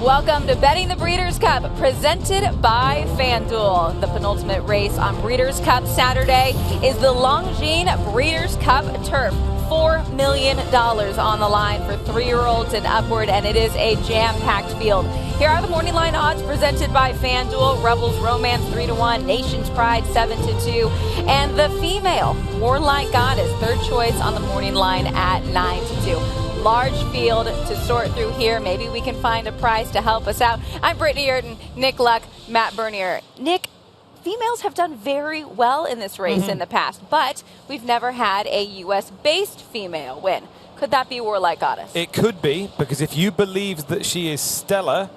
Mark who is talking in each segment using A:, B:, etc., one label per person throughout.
A: Welcome to Betting the Breeders' Cup, presented by FanDuel. The penultimate race on Breeders' Cup Saturday is the Longines Breeders Cup Turf. $4 million on the line for 3-year-olds and upward, and it is a jam-packed field. Here are the morning line odds presented by FanDuel. Rebels Romance 3-1, Nation's Pride 7-2, and the female Warlike Goddess, third choice on the morning line at 9-2. Large field to sort through here. Maybe we can find a prize to help us out. I'm Brittany Yerton, Nick Luck, Matt Bernier. Nick, females have done very well in this race in the past, but we've never had a U.S.-based female win. Could that be Warlike Goddess?
B: It could be, because if you believe that she is stellar,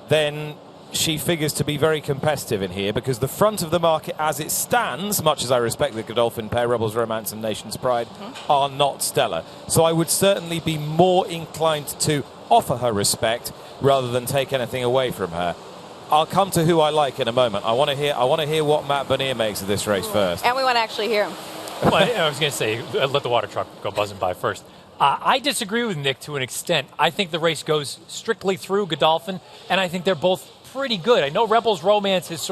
B: then she figures to be very competitive in here, because the front of the market as it stands, much as I respect the Godolphin pair, Rebels Romance and Nation's Pride, are not stellar. So I would certainly be more inclined to offer her respect rather than take anything away from her. I'll come to who I like in a moment. I want to hear what Matt Bernier makes of this race first.
A: And we want to actually hear him.
C: Well, I was going to say, let the water truck go buzzing by first. I disagree with Nick to an extent. I think the race goes strictly through Godolphin, and I think they're both pretty good. I know Rebels Romance has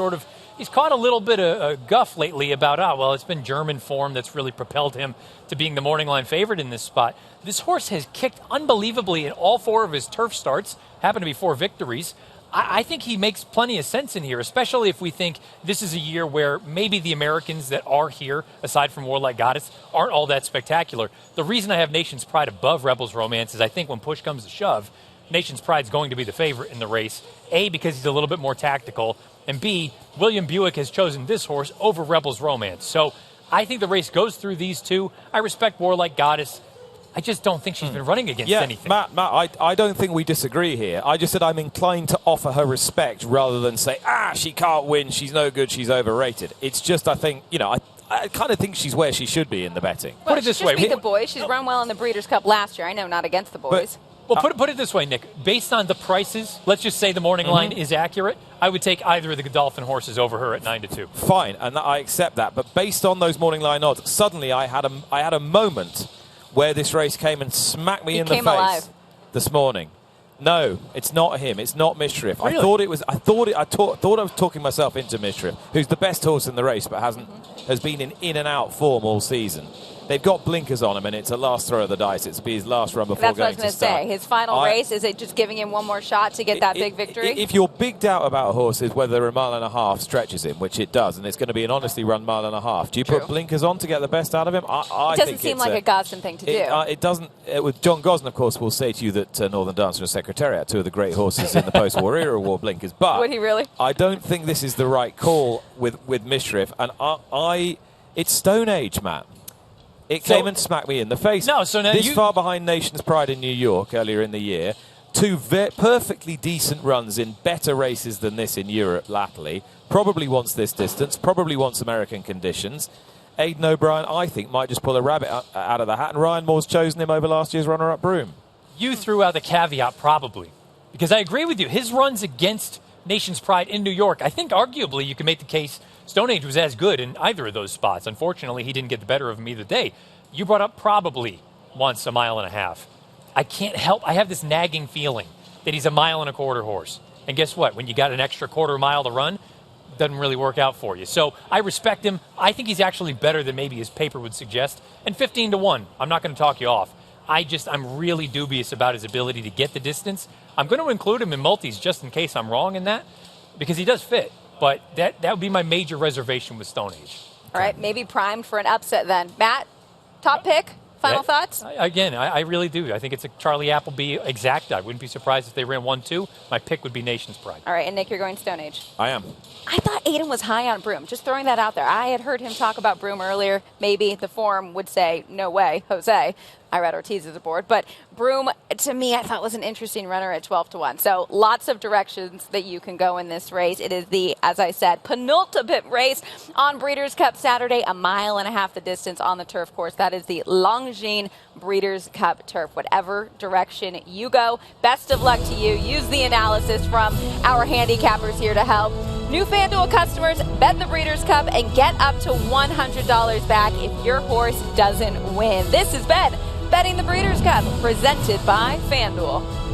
C: he's caught a little bit of guff lately about, well, it's been German form that's really propelled him to being the morning line favorite in this spot. This horse has kicked unbelievably in all 4 of his turf starts, happen to be 4 victories. I think he makes plenty of sense in here, especially if we think this is a year where maybe the Americans that are here, aside from Warlike Goddess, aren't all that spectacular. The reason I have Nation's Pride above Rebels Romance is I think when push comes to shove, Nation's Pride's going to be the favorite in the race. A, because he's a little bit more tactical, and B, William Buick has chosen this horse over Rebels Romance. So I think the race goes through these two. I respect Warlike Goddess. I just don't think she's been running against anything.
B: Matt, I don't think we disagree here. I just said I'm inclined to offer her respect rather than say, she can't win, she's no good, she's overrated. It's just, I think, I kind of think she's where she should be in the betting.
A: Well, put it this way. Beat the boys. She's run well in the Breeders' Cup last year. I know, not against the boys.
C: Well, put it this way, Nick. Based on the prices, let's just say the morning line is accurate. I would take either of the Godolphin horses over her at 9-2.
B: Fine, and I accept that. But based on those morning line odds, suddenly I had a moment where this race came and smacked me in the face
A: alive
B: this morning. No, it's not him. It's not Mischief.
C: Really?
B: I thought I was talking myself into Mischief, who's the best horse in the race, but has been in and out form all season. They've got blinkers on him, and it's a last throw of the dice. It's his last run before going to start.
A: That's what I was going to say. His final race, is it just giving him one more shot to get that big victory?
B: If your big doubt about a horse is whether a mile and a half stretches him, which it does, and it's going to be an honestly run mile and a half, do you put blinkers on to get the best out of him?
A: It doesn't seem like a Gosden thing to do.
B: It doesn't. With John Gosden, of course, will say to you that Northern Dancer and Secretariat, 2 of the great horses in the post-war era, wore blinkers. But
A: would he really?
B: I don't think this is the right call with Mischief, and it's Stone Age, Matt. It came and smacked me in the face.
C: No, so now
B: this far behind Nation's Pride in New York earlier in the year. 2 perfectly decent runs in better races than this in Europe latterly. Probably wants this distance. Probably wants American conditions. Aidan O'Brien, I think, might just pull a rabbit out of the hat. And Ryan Moore's chosen him over last year's runner-up Broome.
C: You threw out the caveat, probably. Because I agree with you. His runs against Nation's Pride in New York, I think arguably you can make the case Stone Age was as good in either of those spots. Unfortunately, he didn't get the better of him either day. You brought up probably once a mile and a half. I can't help. I have this nagging feeling that he's a mile and a quarter horse. And guess what? When you got an extra quarter mile to run, it doesn't really work out for you. So I respect him. I think he's actually better than maybe his paper would suggest. And 15-1, I'm not going to talk you off. I'm really dubious about his ability to get the distance. I'm going to include him in multis just in case I'm wrong in that, because he does fit. But that would be my major reservation with Stone Age.
A: All right, maybe primed for an upset then. Matt, top pick, final thoughts?
C: Again, I really do. I think it's a Charlie Appleby exacta. I wouldn't be surprised if they ran 1-2. My pick would be Nation's Pride.
A: All right, and Nick, you're going Stone Age.
B: I am.
A: I thought Aidan was high on Broome. Just throwing that out there. I had heard him talk about Broome earlier. Maybe the form would say, no way, Jose. I read Ortiz's aboard. But Broome, to me, I thought was an interesting runner at 12-1. So lots of directions that you can go in this race. It is the, as I said, penultimate race on Breeders' Cup Saturday, a mile and a half the distance on the turf course. That is the Longines Breeders' Cup Turf. Whatever direction you go, best of luck to you. Use the analysis from our handicappers here to help. New FanDuel customers, bet the Breeders' Cup and get up to $100 back if your horse doesn't win. This has been Betting the Breeders' Cup, presented by FanDuel.